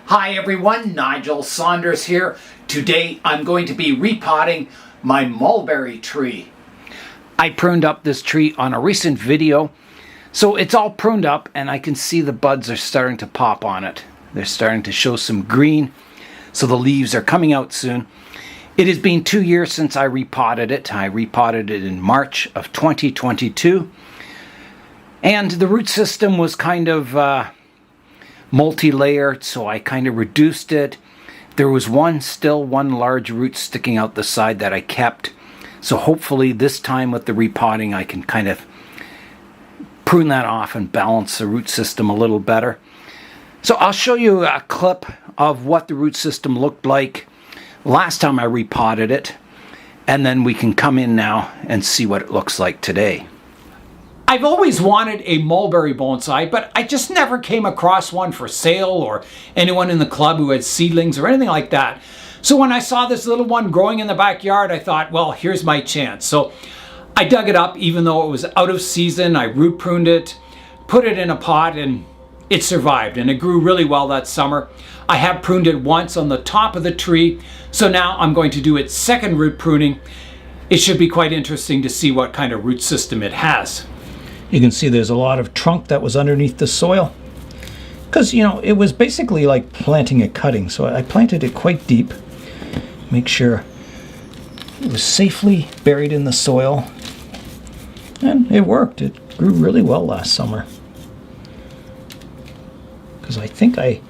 Hi everyone, Nigel Saunders here. Today I'm going to be repotting my mulberry tree. I pruned up this tree on a recent video, so it's all pruned up and I can see the buds are starting to pop on it. They're starting to show some green, so the leaves are coming out soon. It has been 2 years since I repotted it. I repotted it in March of 2022. And the root system was kind of multi-layered, so I kind of reduced it. There was still one large root sticking out the side that I kept. So hopefully this time with the repotting I can kind of prune that off and balance the root system a little better. So I'll show you a clip of what the root system looked like last time I repotted it, and then we can come in now and see what it looks like today. I've always wanted a mulberry bonsai, but I just never came across one for sale or anyone in the club who had seedlings or anything like that. So when I saw this little one growing in the backyard, I thought, well, here's my chance. So I dug it up even though it was out of season. I root pruned it, put it in a pot, and it survived and it grew really well that summer. I have pruned it once on the top of the tree, so now I'm going to do its second root pruning. It should be quite interesting to see what kind of root system it has. You can see there's a lot of trunk that was underneath the soil because, you know, it was basically like planting a cutting. So I planted it quite deep, make sure it was safely buried in the soil, and it worked. It grew really well last summer because I think I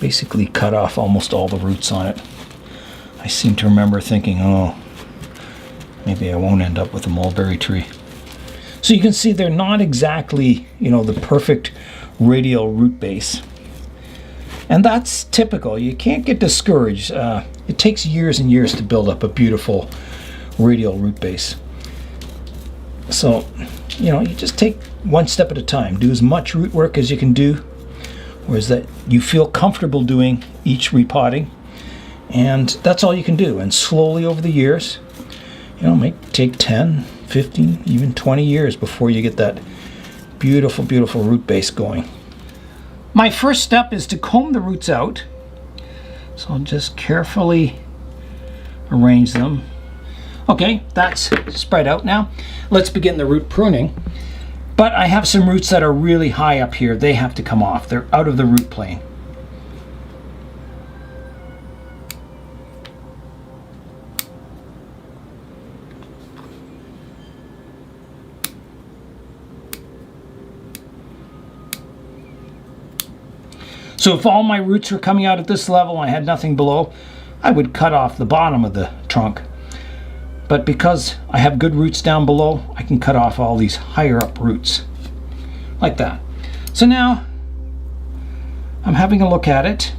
basically cut off almost all the roots on it. I seem to remember thinking, oh, maybe I won't end up with a mulberry tree. So you can see they're not exactly, you know, the perfect radial root base. And that's typical. You can't get discouraged. It takes years and years to build up a beautiful radial root base. So, you know, you just take one step at a time. Do as much root work as you can do, or as that you feel comfortable doing each repotting. And that's all you can do. And slowly over the years, you know, it might take 10, 15, even 20 years before you get that beautiful, beautiful root base going. My first step is to comb the roots out. So I'll just carefully arrange them. Okay, that's spread out now. Let's begin the root pruning. But I have some roots that are really high up here. They have to come off. They're out of the root plane. So if all my roots were coming out at this level and I had nothing below, I would cut off the bottom of the trunk. But because I have good roots down below, I can cut off all these higher up roots, like that. So now I'm having a look at it.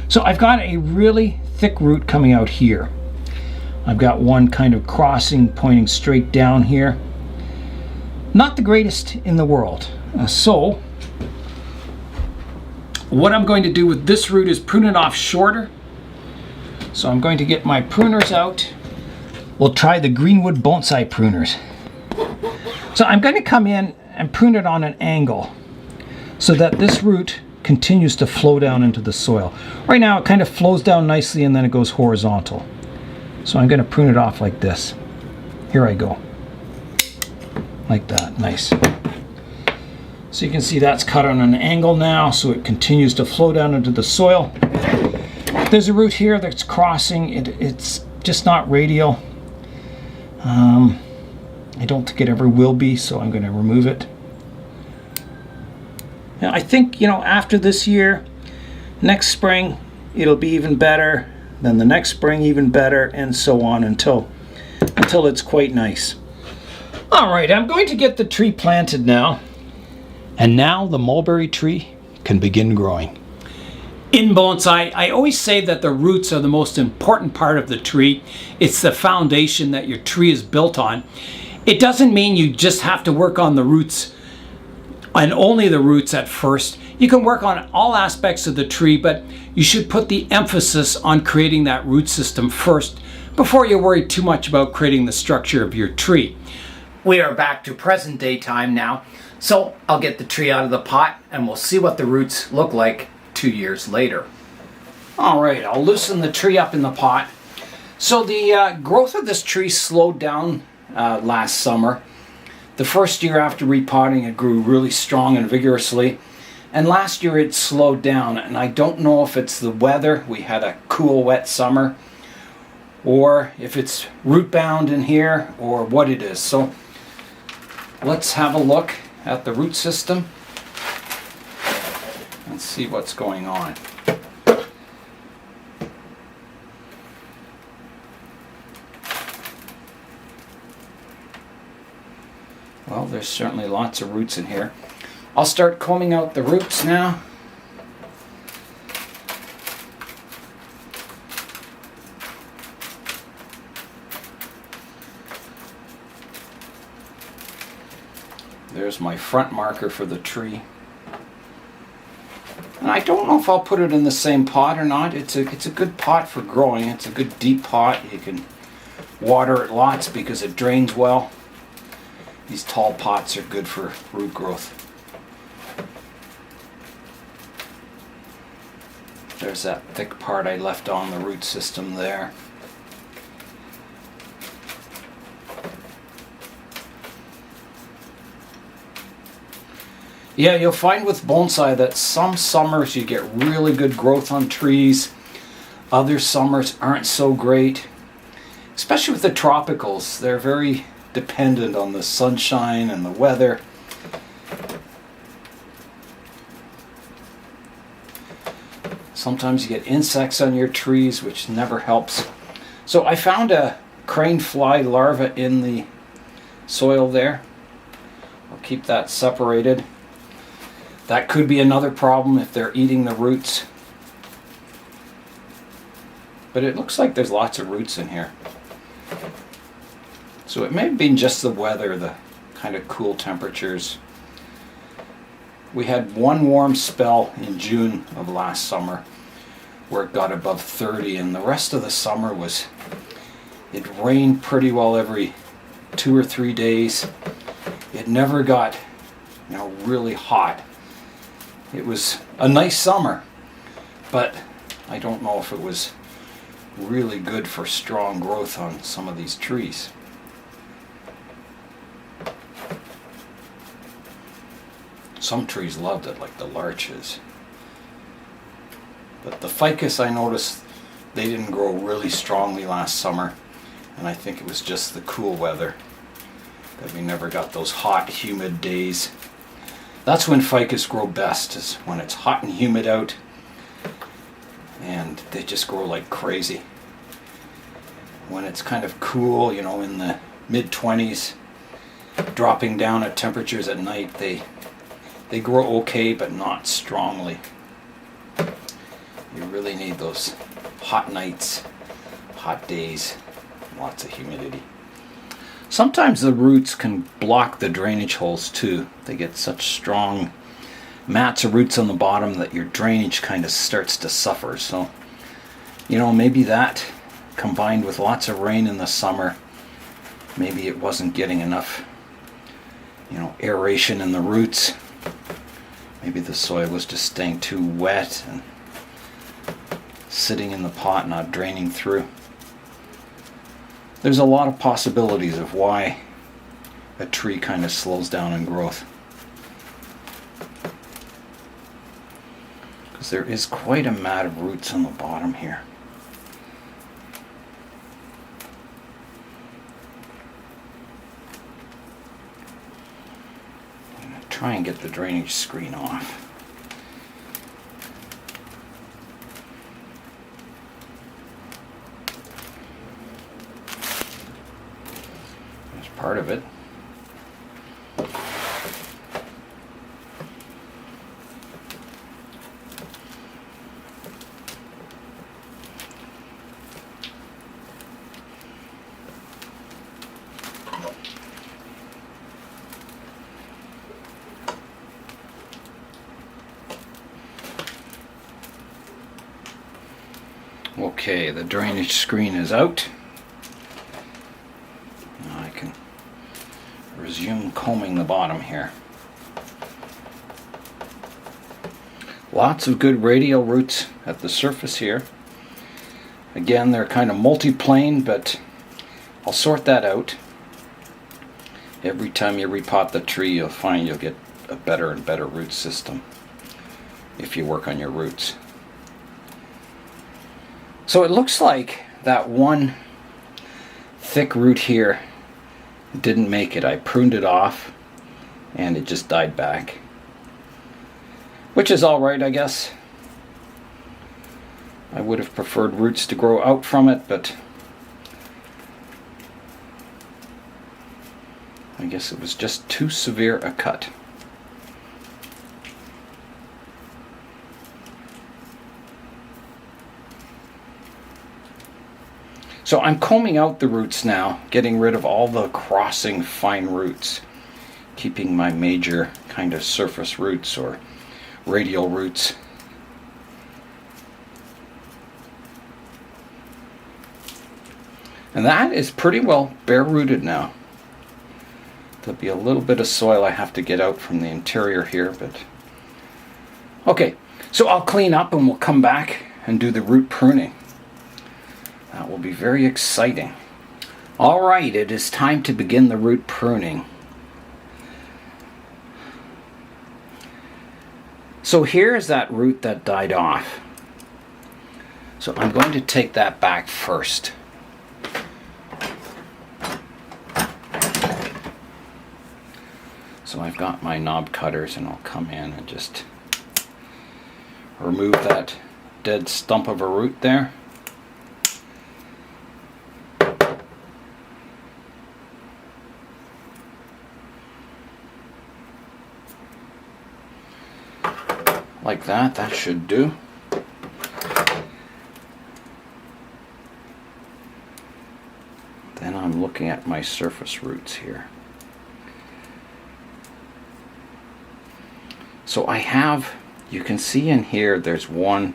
So I've got a really thick root coming out here. I've got one kind of crossing, pointing straight down here. Not the greatest in the world. So what I'm going to do with this root is prune it off shorter. So I'm going to get my pruners out. We'll try the Greenwood Bonsai pruners. So I'm going to come in and prune it on an angle so that this root continues to flow down into the soil. Right now it kind of flows down nicely and then it goes horizontal. So I'm going to prune it off like this. Here I go. Like that. Nice. So you can see that's cut on an angle now, so it continues to flow down into the soil. There's a root here that's crossing. It's just not radial. I don't think it ever will be, so I'm going to remove it. Now I think, you know, after this year, next spring, it'll be even better. Then the next spring, even better, and so on until it's quite nice. All right, I'm going to get the tree planted now. And now the mulberry tree can begin growing. In bonsai, I always say that the roots are the most important part of the tree. It's the foundation that your tree is built on. It doesn't mean you just have to work on the roots and only the roots at first. You can work on all aspects of the tree, but you should put the emphasis on creating that root system first before you worry too much about creating the structure of your tree. We are back to present day time now. So I'll get the tree out of the pot and we'll see what the roots look like 2 years later. All right, I'll loosen the tree up in the pot. So the growth of this tree slowed down last summer. The first year after repotting, it grew really strong and vigorously. And last year it slowed down, and I don't know if it's the weather. We had a cool, wet summer, or if it's root bound in here, or what it is. So let's have a look at the root system and see what's going on. Well, there's certainly lots of roots in here. I'll start combing out the roots now. There's my front marker for the tree. And I don't know if I'll put it in the same pot or not. It's a good pot for growing. It's a good deep pot. You can water it lots because it drains well. These tall pots are good for root growth. There's that thick part I left on the root system there. Yeah, you'll find with bonsai that some summers you get really good growth on trees. Other summers aren't so great. Especially with the tropicals. They're very dependent on the sunshine and the weather. Sometimes you get insects on your trees, which never helps. So I found a crane fly larva in the soil there. I'll keep that separated. That could be another problem if they're eating the roots. But it looks like there's lots of roots in here. So it may have been just the weather, the kind of cool temperatures. We had one warm spell in June of last summer where it got above 30, and the rest of the summer it rained pretty well every 2 or 3 days. It never got, really hot. It was a nice summer, but I don't know if it was really good for strong growth on some of these trees. Some trees loved it, like the larches. But the ficus, I noticed, they didn't grow really strongly last summer. And I think it was just the cool weather that we never got those hot, humid days. That's when ficus grow best, is when it's hot and humid out. And they just grow like crazy. When it's kind of cool, in the mid-20s, dropping down at temperatures at night, they grow okay, but not strongly. You really need those hot nights, hot days, lots of humidity. Sometimes the roots can block the drainage holes too. They get such strong mats of roots on the bottom that your drainage kind of starts to suffer. So, maybe that combined with lots of rain in the summer, maybe it wasn't getting enough, aeration in the roots. Maybe the soil was just staying too wet and sitting in the pot, not draining through. There's a lot of possibilities of why a tree kind of slows down in growth. Because there is quite a mat of roots on the bottom here. I'm going to try and get the drainage screen off. Part of it. Okay, the drainage screen is out. Now I can resume combing the bottom here. Lots of good radial roots at the surface here. Again, they're kind of multi-plane, but I'll sort that out. Every time you repot the tree, you'll find you'll get a better and better root system if you work on your roots. So it looks like that one thick root here didn't make it. I pruned it off and it just died back. Which is alright, I guess. I would have preferred roots to grow out from it, but I guess it was just too severe a cut. So I'm combing out the roots now, getting rid of all the crossing fine roots, keeping my major kind of surface roots or radial roots. And that is pretty well bare rooted now. There'll be a little bit of soil I have to get out from the interior here, but okay, so I'll clean up and we'll come back and do the root pruning. That will be very exciting. All right, it is time to begin the root pruning. So here's that root that died off. So I'm going to take that back first. So I've got my knob cutters and I'll come in and just remove that dead stump of a root there. Like that, that should do. Then I'm looking at my surface roots here. So I have, you can see in here, there's one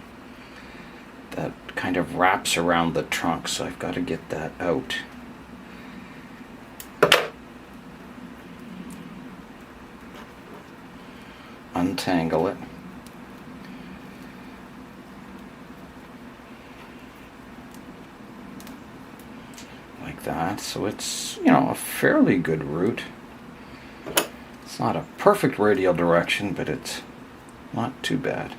that kind of wraps around the trunk, so I've got to get that out. Untangle it. Like that, so it's, you know, a fairly good root. It's not a perfect radial direction, but it's not too bad.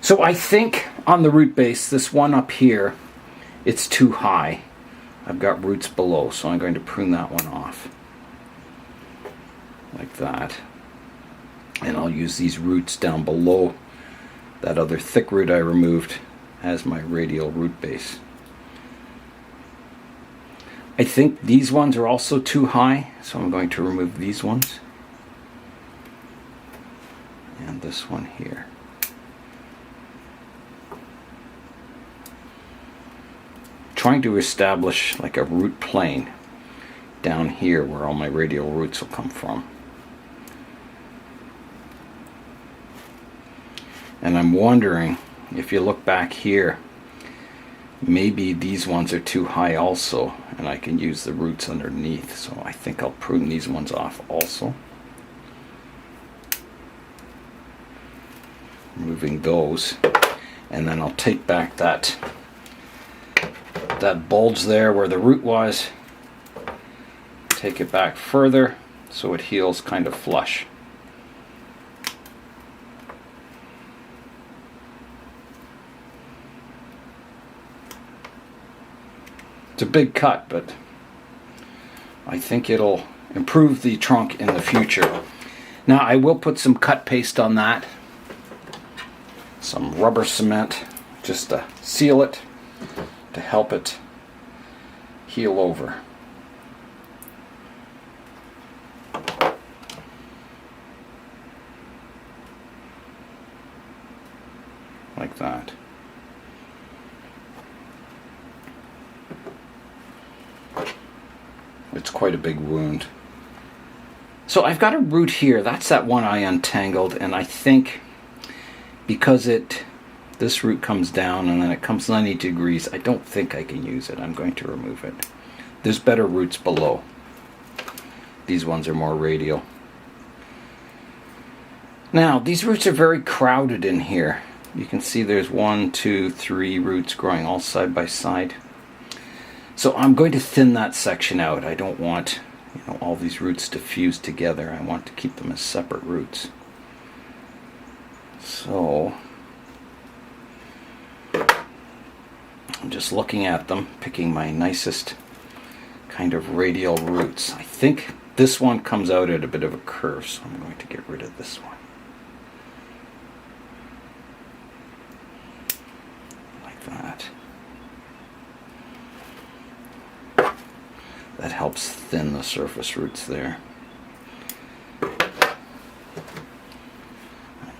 So I think on the root base, this one up here, it's too high. I've got roots below, so I'm going to prune that one off. Like that. And I'll use these roots down below that other thick root I removed as my radial root base. I think these ones are also too high, so I'm going to remove these ones. And this one here. Trying to establish like a root plane down here where all my radial roots will come from. And I'm wondering if you look back here, maybe these ones are too high also, and I can use the roots underneath. So I think I'll prune these ones off also. Removing those, and then I'll take back that bulge there where the root was, take it back further so it heals kind of flush. It's a big cut, but I think it'll improve the trunk in the future. Now I will put some cut paste on that, some rubber cement, just to seal it, to help it heal over. Like that. It's quite a big wound. So I've got a root here. That's that one I untangled, and I think because this root comes down and then it comes 90 degrees, I don't think I can use it. I'm going to remove it. There's better roots below. These ones are more radial. Now, these roots are very crowded in here. You can see there's 1, 2, 3 roots growing all side by side. So I'm going to thin that section out. I don't want, all these roots to fuse together. I want to keep them as separate roots. So I'm just looking at them, picking my nicest kind of radial roots. I think this one comes out at a bit of a curve, so I'm going to get rid of this one. That. That helps thin the surface roots there. I'm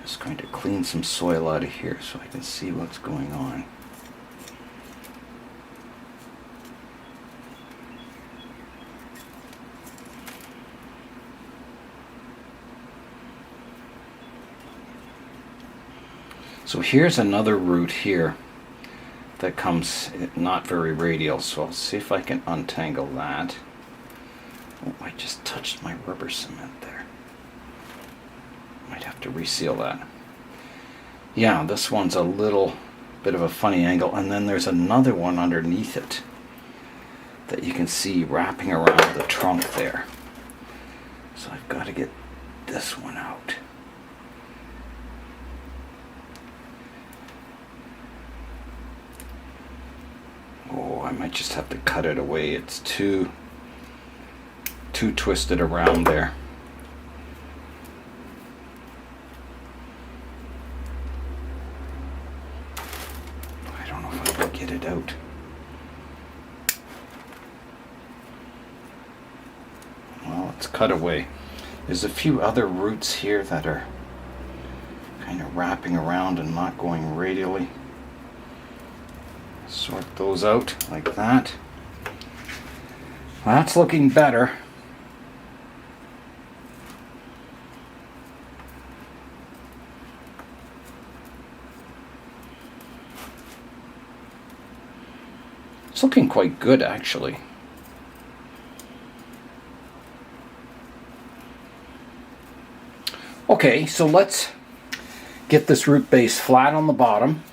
just going to clean some soil out of here so I can see what's going on. So here's another root here that comes not very radial, so I'll see if I can untangle that. Oh, I just touched my rubber cement there. Might have to reseal that. Yeah, this one's a little bit of a funny angle, and then there's another one underneath it that you can see wrapping around the trunk there. So I've got to get this one out. Oh, I might just have to cut it away. It's too twisted around there. I don't know if I can get it out. Well, it's cut away. There's a few other roots here that are kind of wrapping around and not going radially. Sort those out like that. That's looking better. It's looking quite good, actually. Okay, so let's get this root base flat on the bottom.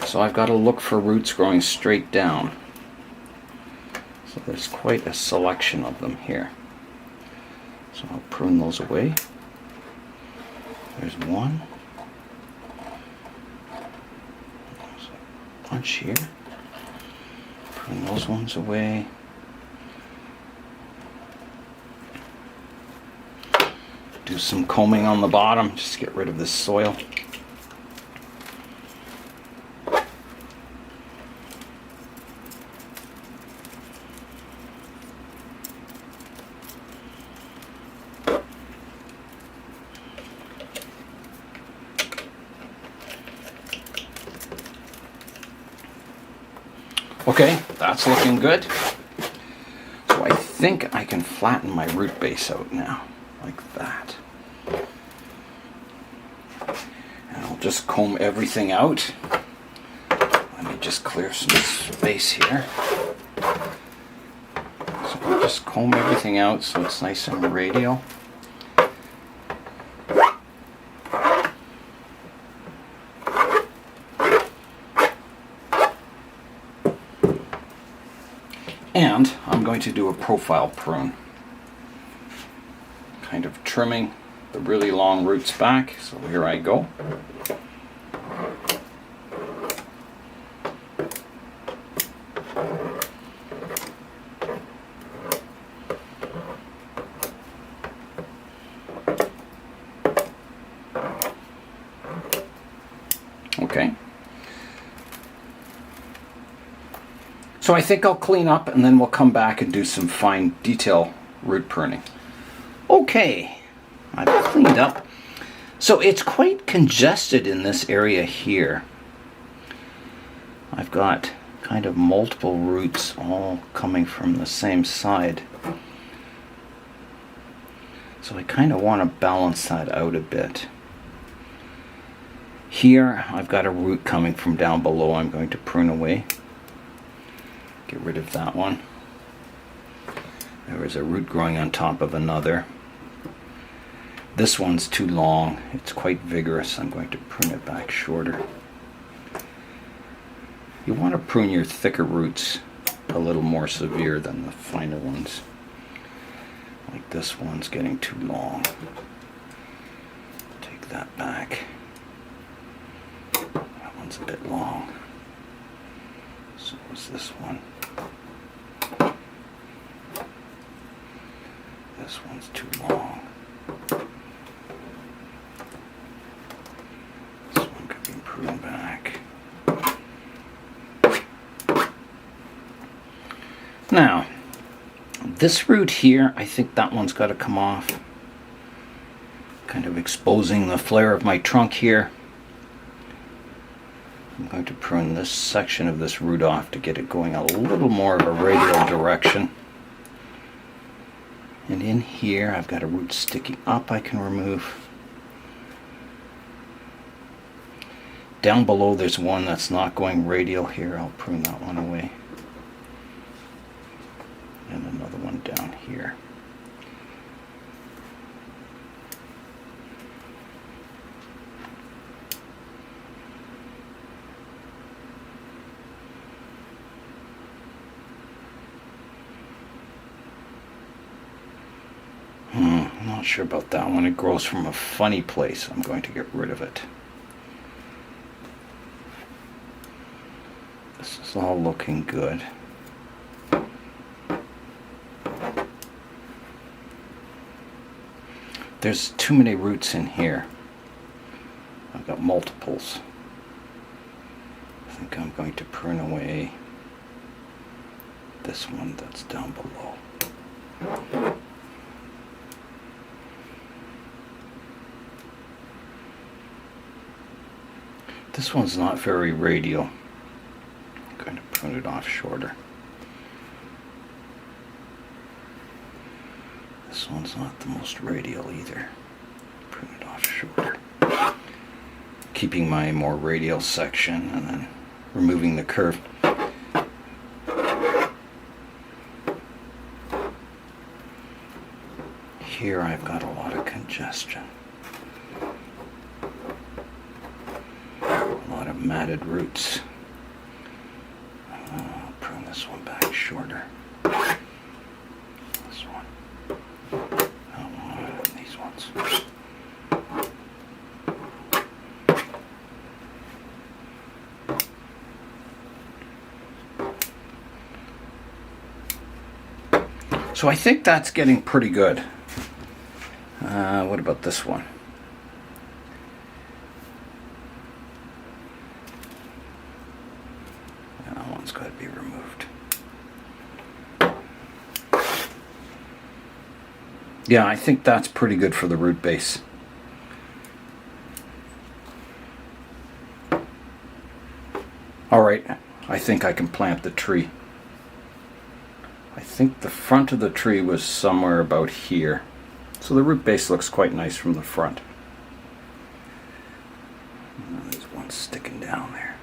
So I've got to look for roots growing straight down. So there's quite a selection of them here. So I'll prune those away. There's one. There's a bunch here. Prune those ones away. Do some combing on the bottom, just get rid of this soil. Okay, that's looking good. So I think I can flatten my root base out now, like that. And I'll just comb everything out. Let me just clear some space here. So I'll just comb everything out so it's nice and radial. And I'm going to do a profile prune, kind of trimming the really long roots back. So here I go. Okay. So I think I'll clean up and then we'll come back and do some fine detail root pruning. Okay, I've cleaned up. So it's quite congested in this area here. I've got kind of multiple roots all coming from the same side. So I kind of want to balance that out a bit. Here I've got a root coming from down below I'm going to prune away. Get rid of that one. There is a root growing on top of another. This one's too long. It's quite vigorous. I'm going to prune it back shorter. You want to prune your thicker roots a little more severe than the finer ones. Like this one's getting too long. Take that back. That one's a bit long. So is this one. This one's too long. This one could be pruned back. Now, this root here, I think that one's got to come off. Kind of exposing the flare of my trunk here. I'm going to prune this section of this root off to get it going a little more of a radial direction. And in here, I've got a root sticking up I can remove. Down below, there's one that's not going radial here. I'll prune that one away. And another one down here. I'm not sure about that one. It grows from a funny place. I'm going to get rid of it. This is all looking good. There's too many roots in here. I've got multiples. I think I'm going to prune away this one that's down below. This one's not very radial. I'm going to prune it off shorter. This one's not the most radial either. Prune it off shorter. Keeping my more radial section and then removing the curve. Here I've got a lot of congestion. A lot of matted roots. I'll prune this one back shorter. This one. These ones. So I think that's getting pretty good. What about this one? That one's got to be removed. Yeah, I think that's pretty good for the root base. All right, I think I can plant the tree. I think the front of the tree was somewhere about here. So the root base looks quite nice from the front. There's one sticking down there.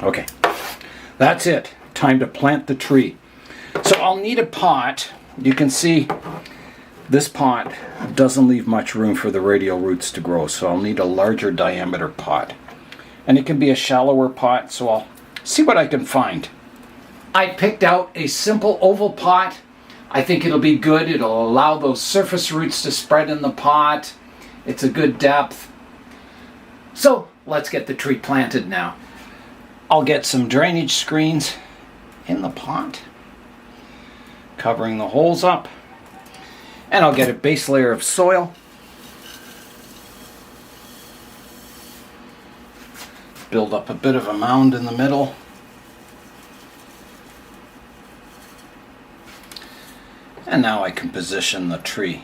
Okay, that's it. Time to plant the tree. So I'll need a pot. You can see this pot doesn't leave much room for the radial roots to grow, so I'll need a larger diameter pot. And it can be a shallower pot, so I'll see what I can find. I picked out a simple oval pot. I think it'll be good. It'll allow those surface roots to spread in the pot. It's a good depth. So let's get the tree planted now. I'll get some drainage screens in the pot, covering the holes up. And I'll get a base layer of soil. Build up a bit of a mound in the middle. And now I can position the tree.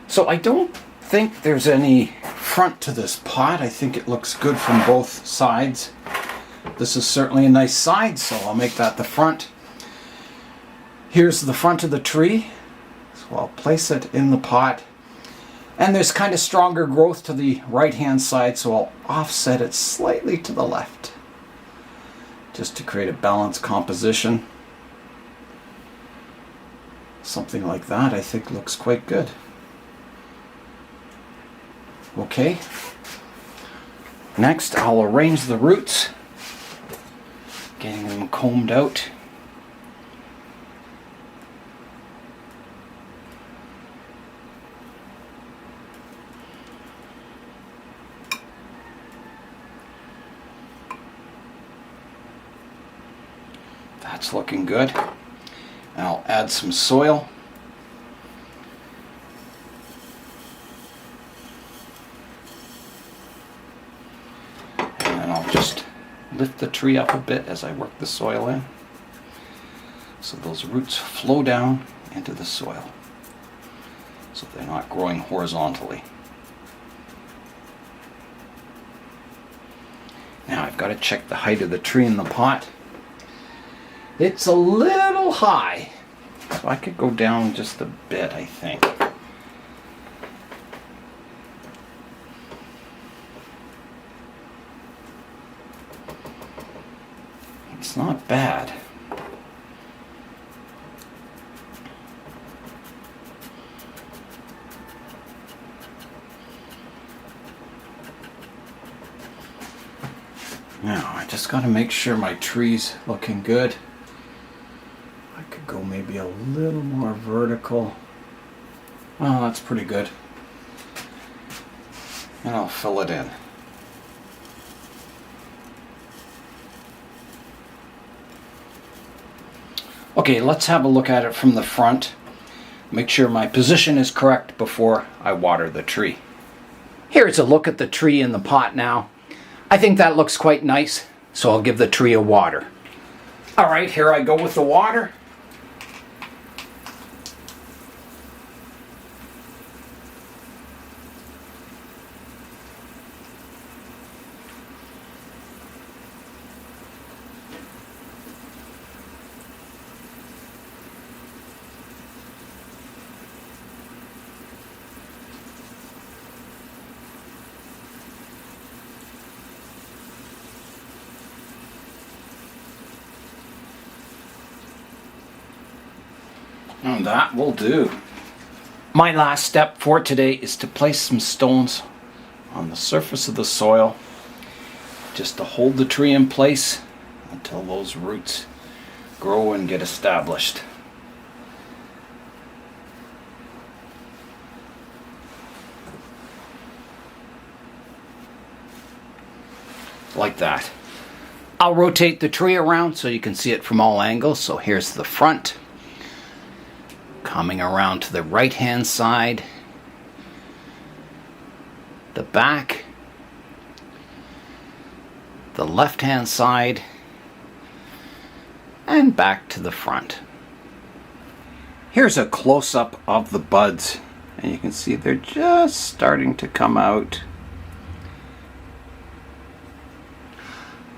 So I don't think there's any front to this pot. I think it looks good from both sides. This is certainly a nice side, so I'll make that the front. Here's the front of the tree. So I'll place it in the pot. And there's kind of stronger growth to the right-hand side, so I'll offset it slightly to the left, just to create a balanced composition. Something like that I think looks quite good. Okay. Next, I'll arrange the roots, getting them combed out. That's looking good. And I'll add some soil. And then I'll just lift the tree up a bit as I work the soil in, so those roots flow down into the soil, so they're not growing horizontally. Now I've got to check the height of the tree in the pot. It's a little high, so I could go down just a bit, I think. It's not bad. Now, I just got to make sure my tree's looking good. I could go maybe a little more vertical. Oh, that's pretty good. And I'll fill it in. Okay, let's have a look at it from the front. Make sure my position is correct before I water the tree. Here's a look at the tree in the pot now. I think that looks quite nice, so I'll give the tree a water. All right, here I go with the water. And that will do. My last step for today is to place some stones on the surface of the soil, just to hold the tree in place until those roots grow and get established. Like that. I'll rotate the tree around so you can see it from all angles. So here's the front. Coming around to the right hand side, the back, the left hand side, and back to the front. Here's a close-up of the buds, and you can see they're just starting to come out.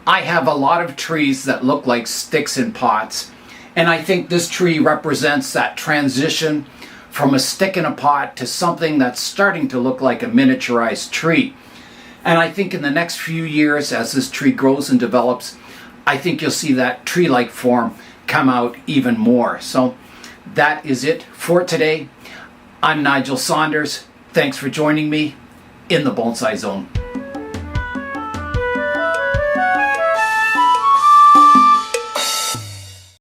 I have a lot of trees that look like sticks in pots. And I think this tree represents that transition from a stick in a pot to something that's starting to look like a miniaturized tree. And I think in the next few years, as this tree grows and develops, I think you'll see that tree-like form come out even more. So that is it for today. I'm Nigel Saunders. Thanks for joining me in the Bonsai Zone.